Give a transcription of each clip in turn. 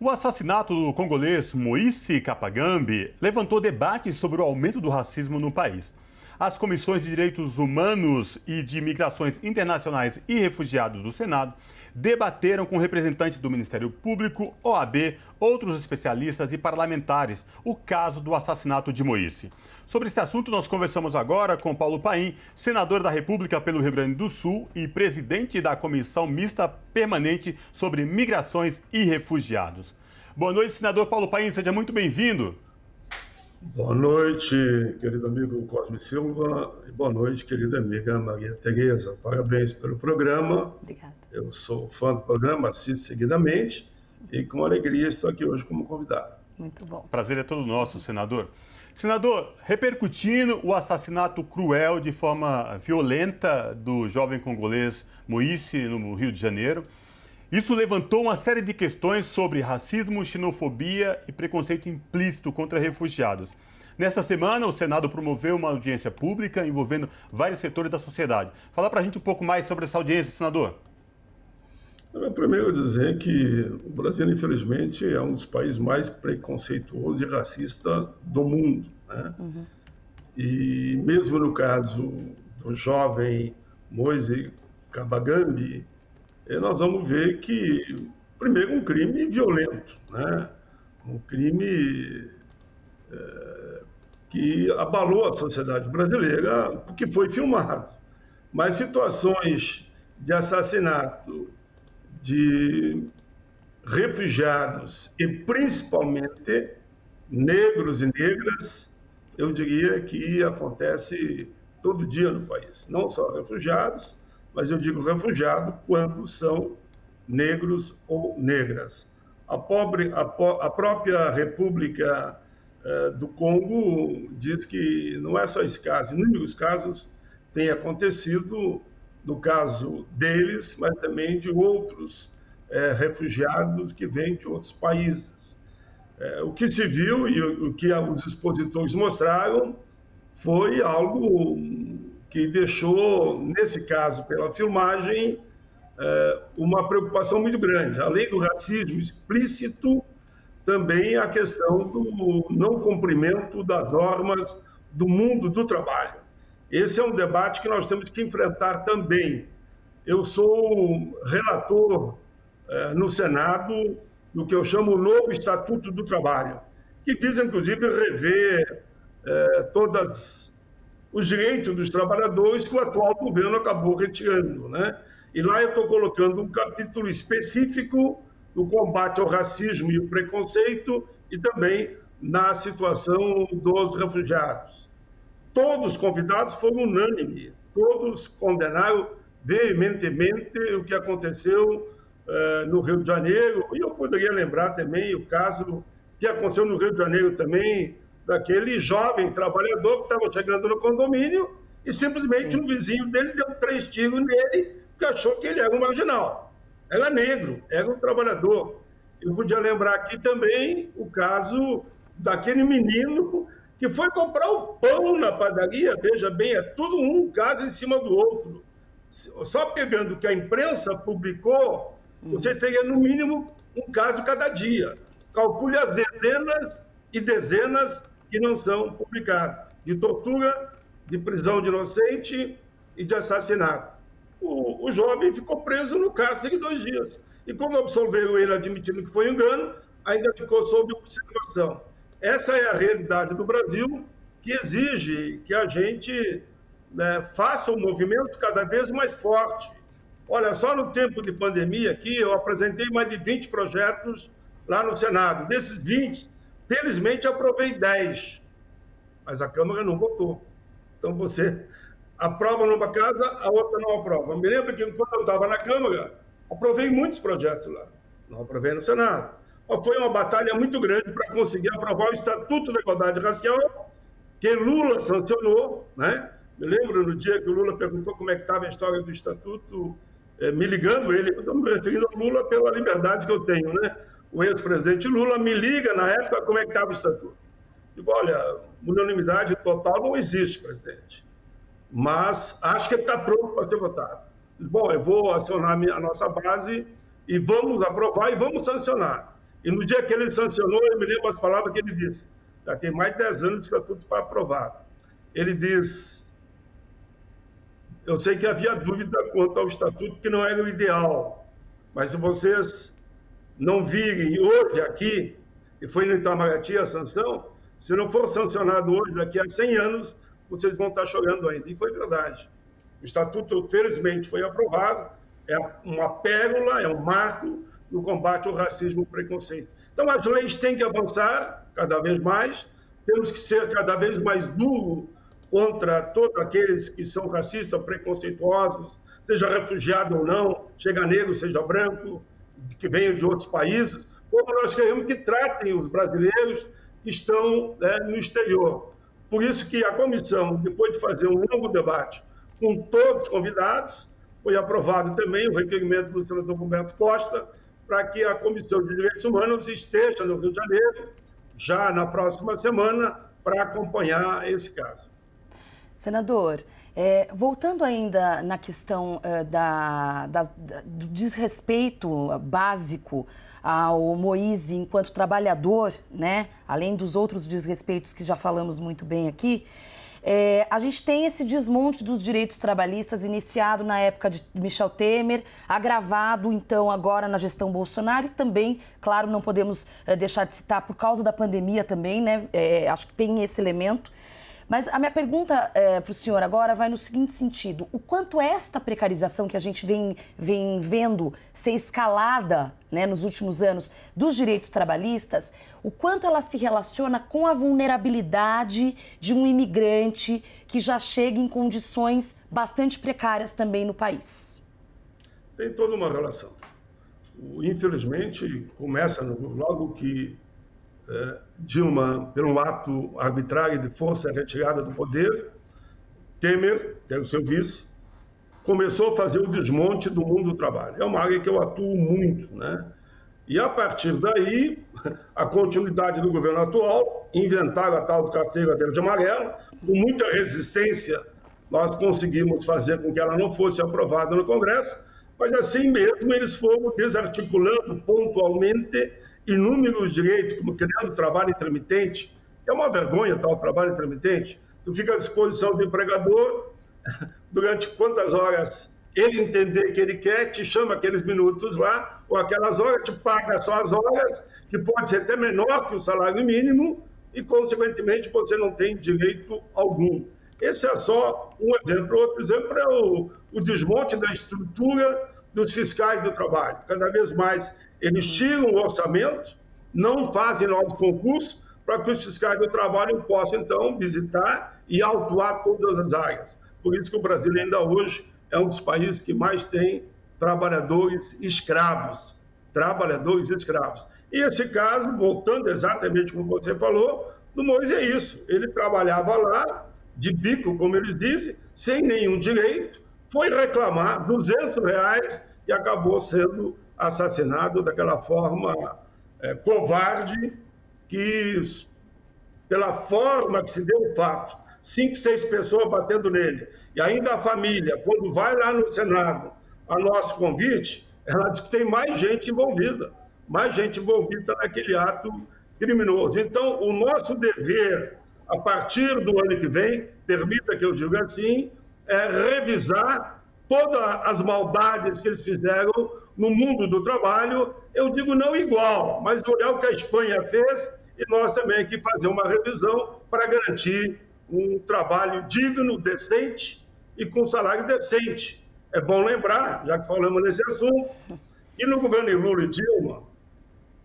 O assassinato do congolês Moïse Kapagambe levantou debates sobre o aumento do racismo no país. As comissões de direitos humanos e de migrações internacionais e refugiados do Senado debateram com representantes do Ministério Público, OAB, outros especialistas e parlamentares o caso do assassinato de Moïse. Sobre esse assunto, nós conversamos agora com Paulo Paim, senador da República pelo Rio Grande do Sul e presidente da Comissão Mista Permanente sobre Migrações e Refugiados. Boa noite, senador Paulo Paim, seja muito bem-vindo. Boa noite, querido amigo Cosme Silva, e boa noite, querida amiga Maria Tereza. Parabéns pelo programa. Obrigada. Eu sou fã do programa, assisto seguidamente e com alegria estou aqui hoje como convidado. Muito bom. Prazer é todo nosso, senador. Senador, repercutindo o assassinato cruel de forma violenta do jovem congolês Moïse no Rio de Janeiro, isso levantou uma série de questões sobre racismo, xenofobia e preconceito implícito contra refugiados. Nessa semana, o Senado promoveu uma audiência pública envolvendo vários setores da sociedade. Fala pra gente um pouco mais sobre essa audiência, senador. Primeiro dizer que o Brasil, infelizmente, é um dos países mais preconceituosos e racistas do mundo, né? E mesmo no caso do jovem Moïse Kabagambe, nós vamos ver que, primeiro, um crime violento, né? Um crime que abalou a sociedade brasileira, porque foi filmado. Mas situações de assassinato de refugiados e principalmente negros e negras, eu diria que acontece todo dia no país. Não só refugiados, mas eu digo refugiado quando são negros ou negras. A própria República do Congo diz que não é só esse caso, inúmeros casos têm acontecido no caso deles, mas também de outros refugiados que vêm de outros países. O que se viu e o que os expositores mostraram foi algo que deixou, nesse caso, pela filmagem, uma preocupação muito grande. Além do racismo explícito, também a questão do não cumprimento das normas do mundo do trabalho. Esse é um debate que nós temos que enfrentar também. Eu sou relator no Senado do que eu chamo o novo Estatuto do Trabalho, que visa, inclusive, rever todos os direitos dos trabalhadores que o atual governo acabou retirando, né? E lá eu estou colocando um capítulo específico no combate ao racismo e o preconceito e também na situação dos refugiados. Todos os convidados foram unânimes, todos condenaram veementemente o que aconteceu no Rio de Janeiro, e eu poderia lembrar também o caso que aconteceu no Rio de Janeiro também, daquele jovem trabalhador que estava chegando no condomínio e simplesmente um vizinho dele deu 3 tiros nele porque achou que ele era um marginal. Era negro, era um trabalhador. Eu podia lembrar aqui também o caso daquele menino que foi comprar o pão na padaria. Veja bem, é tudo um caso em cima do outro. Só pegando o que a imprensa publicou, você teria no mínimo um caso cada dia. Calcule as dezenas e dezenas que não são publicados, de tortura, de prisão de inocente e de assassinato. O jovem ficou preso no cárcere 2 dias. E quando absolveram ele admitindo que foi engano, ainda ficou sob observação. Essa é a realidade do Brasil, que exige que a gente faça um movimento cada vez mais forte. Olha, só no tempo de pandemia aqui, eu apresentei mais de 20 projetos lá no Senado. Desses 20, felizmente aprovei 10, mas a Câmara não votou. Então você aprova numa casa, a outra não aprova. Me lembro que quando eu estava na Câmara, aprovei muitos projetos lá, não aprovei no Senado. Foi uma batalha muito grande para conseguir aprovar o Estatuto da Igualdade Racial, que Lula sancionou, né? Me lembro no dia que o Lula perguntou como é que estava a história do Estatuto, me ligando ele, eu estou me referindo ao Lula pela liberdade que eu tenho, né? O ex-presidente Lula me liga na época como é que estava o Estatuto. Digo, olha, unanimidade total não existe, presidente, mas acho que ele está pronto para ser votado. Digo, bom, eu vou acionar a nossa base e vamos aprovar e vamos sancionar. E no dia que ele sancionou, eu me lembro as palavras que ele disse. Já tem mais de 10 anos que o estatuto está aprovado. Ele diz: eu sei que havia dúvida quanto ao estatuto, que não era o ideal, mas se vocês não virem hoje aqui, e foi no Itamaraty a sanção, se não for sancionado hoje, daqui a 100 anos, vocês vão estar chorando ainda. E foi verdade. O estatuto, felizmente, foi aprovado, é uma pérola, é um marco no combate ao racismo e ao preconceito. Então, as leis têm que avançar cada vez mais, temos que ser cada vez mais duros contra todos aqueles que são racistas, preconceituosos, seja refugiado ou não, seja negro, seja branco, que venham de outros países, como nós queremos que tratem os brasileiros que estão no exterior. Por isso que a comissão, depois de fazer um longo debate com todos os convidados, foi aprovado também o requerimento do senador Roberto Costa para que a Comissão de Direitos Humanos esteja no Rio de Janeiro, já na próxima semana, para acompanhar esse caso. Senador, voltando ainda na questão do desrespeito básico ao Moise enquanto trabalhador, né? Além dos outros desrespeitos que já falamos muito bem aqui, a gente tem esse desmonte dos direitos trabalhistas iniciado na época de Michel Temer, agravado então agora na gestão Bolsonaro e também, claro, não podemos deixar de citar por causa da pandemia também, né? Acho que tem esse elemento. Mas a minha pergunta para o senhor agora vai no seguinte sentido: o quanto esta precarização que a gente vem vendo ser escalada, né, nos últimos anos dos direitos trabalhistas, o quanto ela se relaciona com a vulnerabilidade de um imigrante que já chega em condições bastante precárias também no país? Tem toda uma relação. Infelizmente, começa logo que Dilma, pelo ato arbitrário de força retirada do poder, Temer, que é o seu vice, começou a fazer o desmonte do mundo do trabalho. É uma área que eu atuo muito, né? E a partir daí, a continuidade do governo atual, inventaram a tal do carteira verde e amarela, com muita resistência, nós conseguimos fazer com que ela não fosse aprovada no Congresso, mas assim mesmo eles foram desarticulando pontualmente inúmeros direitos, como criando trabalho intermitente. É uma vergonha tal trabalho intermitente. Tu fica à disposição do empregador durante quantas horas ele entender que ele quer, te chama aqueles minutos lá, ou aquelas horas, te paga só as horas, que pode ser até menor que o salário mínimo, e, consequentemente, você não tem direito algum. Esse é só um exemplo. Outro exemplo é o desmonte da estrutura dos fiscais do trabalho. Cada vez mais eles tiram o orçamento, não fazem novos concursos, para que os fiscais do trabalho possam, então, visitar e autuar todas as áreas. Por isso que o Brasil ainda hoje é um dos países que mais tem trabalhadores escravos. Trabalhadores escravos. E esse caso, voltando exatamente como você falou, do Moise é isso. Ele trabalhava lá, de bico, como eles dizem, sem nenhum direito, foi reclamar R$200 e acabou sendo assassinado daquela forma covarde, que, pela forma que se deu o fato, 5, 6 pessoas batendo nele, e ainda a família, quando vai lá no Senado a nosso convite, ela diz que tem mais gente envolvida naquele ato criminoso. Então, o nosso dever, a partir do ano que vem, permita que eu diga assim, é revisar todas as maldades que eles fizeram no mundo do trabalho, eu digo não igual, mas olhar o que a Espanha fez e nós também aqui fazer uma revisão para garantir um trabalho digno, decente e com salário decente. É bom lembrar, já que falamos nesse assunto, que no governo Lula e Dilma,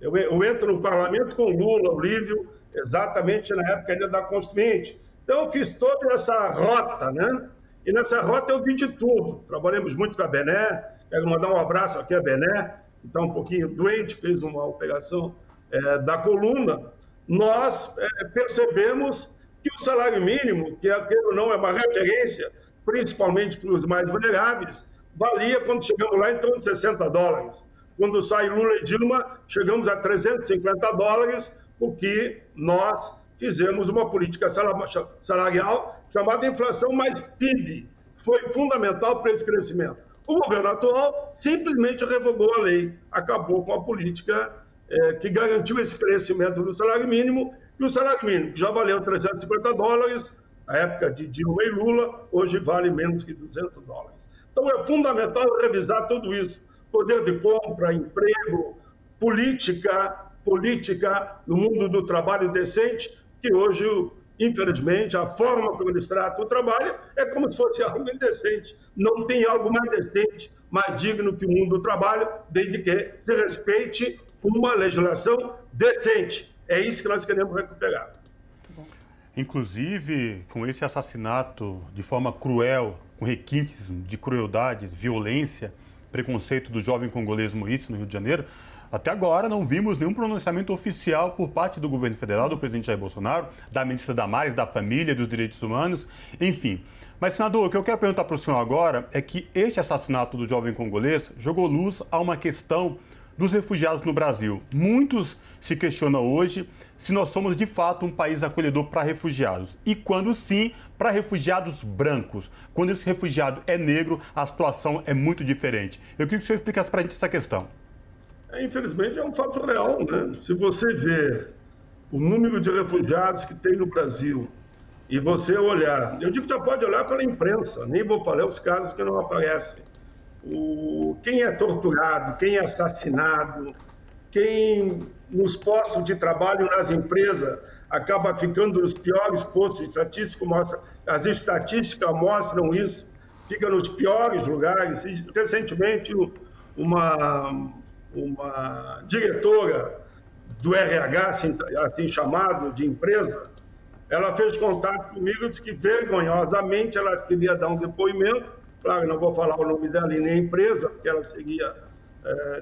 eu entro no parlamento com Lula, Olívio, exatamente na época ainda da Constituinte. Então eu fiz toda essa rota, né? E nessa rota eu vi de tudo. Trabalhamos muito com a Bené, quero mandar um abraço aqui a Bené, que está um pouquinho doente, fez uma operação da coluna. Nós percebemos que o salário mínimo, que aquele não é uma referência, principalmente para os mais vulneráveis, valia, quando chegamos lá, em torno de $60. Quando sai Lula e Dilma, chegamos a $350, porque nós fizemos uma política salarial chamada inflação mais PIB, que foi fundamental para esse crescimento. O governo atual simplesmente revogou a lei, acabou com a política que garantiu esse crescimento do salário mínimo, e o salário mínimo, que já valeu $350, na época de Dilma e Lula, hoje vale menos que $200. Então é fundamental revisar tudo isso, poder de compra, emprego, política no mundo do trabalho decente, que hoje, infelizmente, a forma como eles tratam o trabalho é como se fosse algo indecente. Não tem algo mais decente, mais digno que o mundo do trabalho, desde que se respeite uma legislação decente. É isso que nós queremos recuperar. Inclusive, com esse assassinato de forma cruel, com requintes de crueldade, violência, preconceito do jovem congolês Moise no Rio de Janeiro, até agora não vimos nenhum pronunciamento oficial por parte do governo federal, do presidente Jair Bolsonaro, da ministra Damares, da Família, dos Direitos Humanos, enfim. Mas, senador, o que eu quero perguntar para o senhor agora é que este assassinato do jovem congolês jogou luz a uma questão dos refugiados no Brasil. Muitos se questionam hoje se nós somos, de fato, um país acolhedor para refugiados. E quando sim, para refugiados brancos. Quando esse refugiado é negro, a situação é muito diferente. Eu queria que o senhor explicasse para a gente essa questão. Infelizmente, é um fato real, né? Se você ver o número de refugiados que tem no Brasil e você olhar, eu digo que já pode olhar pela imprensa, nem vou falar os casos que não aparecem. Quem é torturado, quem é assassinado, quem nos postos de trabalho nas empresas acaba ficando nos piores postos, as estatísticas mostram isso, fica nos piores lugares. E, recentemente, uma diretora do RH, assim chamado, de empresa, ela fez contato comigo e disse que vergonhosamente ela queria dar um depoimento. Claro, não vou falar o nome dela e nem a empresa, porque ela seria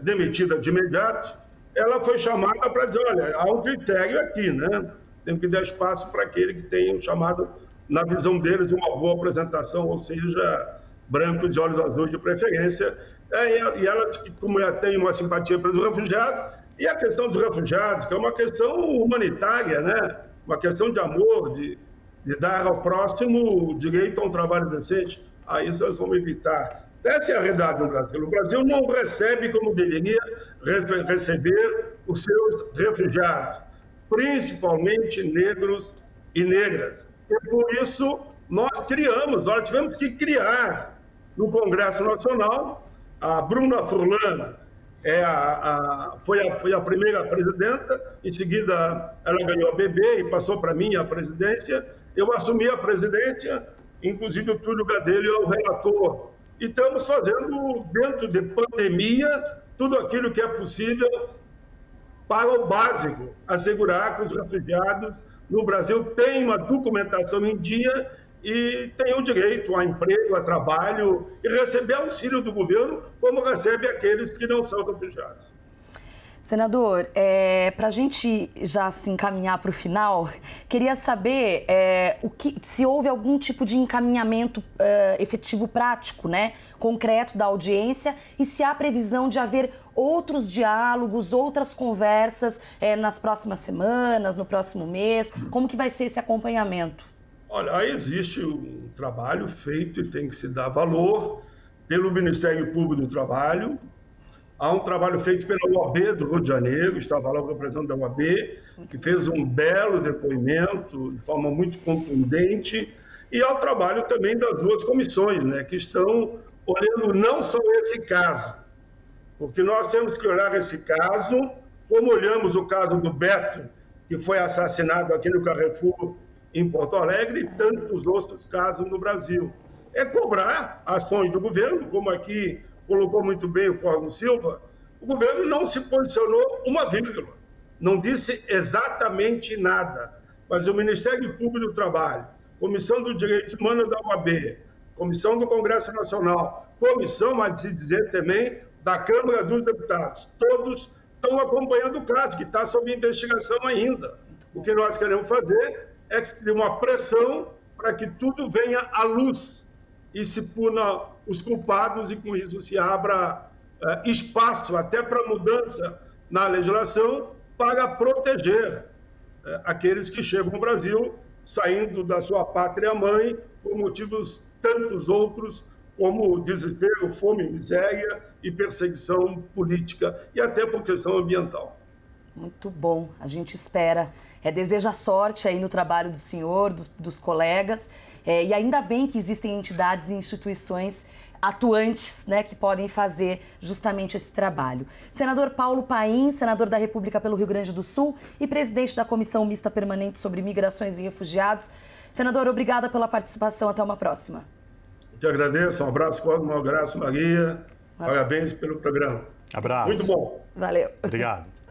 demitida de imediato. Ela foi chamada para dizer, olha, há um critério aqui, né? Tem que dar espaço para aquele que tem um chamado, na visão deles, uma boa apresentação, ou seja, branco de olhos azuis de preferência. E ela disse que, como ela tem uma simpatia pelos refugiados, e a questão dos refugiados, que é uma questão humanitária, né? Uma questão de amor, de dar ao próximo o direito a um trabalho decente, aí nós vamos evitar. Essa é a realidade no Brasil. O Brasil não recebe como deveria receber os seus refugiados, principalmente negros e negras. E por isso nós tivemos que criar no Congresso Nacional. A Bruna Furlan foi a primeira presidenta, em seguida ela ganhou a BB e passou para mim a presidência. Eu assumi a presidência, inclusive o Túlio Gadelha é o relator. E estamos fazendo, dentro de pandemia, tudo aquilo que é possível para o básico, assegurar que os refugiados no Brasil têm uma documentação em dia e têm o direito a emprego, a trabalho e receber auxílio do governo, como recebe aqueles que não são refugiados. Senador, para a gente já se encaminhar para o final, queria saber se houve algum tipo de encaminhamento efetivo prático, né, concreto da audiência, e se há previsão de haver outros diálogos, outras conversas nas próximas semanas, no próximo mês. Como que vai ser esse acompanhamento? Olha, aí existe um trabalho feito e tem que se dar valor pelo Ministério Público do Trabalho. Há um trabalho feito pela UAB do Rio de Janeiro, estava lá o representante da UAB, que fez um belo depoimento, de forma muito contundente, e há o trabalho também das duas comissões, né, que estão olhando não só esse caso, porque nós temos que olhar esse caso, como olhamos o caso do Beto, que foi assassinado aqui no Carrefour, em Porto Alegre, e tantos outros casos no Brasil. É cobrar ações do governo, como aqui colocou muito bem o Cosmo Silva. O governo não se posicionou uma vírgula, não disse exatamente nada, mas o Ministério Público do Trabalho, Comissão dos Direitos Humanos da UAB, Comissão do Congresso Nacional, Comissão, a se dizer também, da Câmara dos Deputados, todos estão acompanhando o caso, que está sob investigação ainda. O que nós queremos fazer é que se dê uma pressão para que tudo venha à luz e se puna os culpados, e com isso se abra espaço até para mudança na legislação para proteger aqueles que chegam ao Brasil saindo da sua pátria-mãe por motivos tantos outros como desespero, fome, miséria e perseguição política e até por questão ambiental. Muito bom, a gente espera. Deseja sorte aí no trabalho do senhor, dos colegas, e ainda bem que existem entidades e instituições atuantes, né, que podem fazer justamente esse trabalho. Senador Paulo Paim, senador da República pelo Rio Grande do Sul e presidente da Comissão Mista Permanente sobre Migrações e Refugiados. Senador, obrigada pela participação. Até uma próxima. Eu que agradeço. Um abraço, Cosmo. Um abraço, Maria. Parabéns pelo programa. Abraço. Muito bom. Valeu. Obrigado.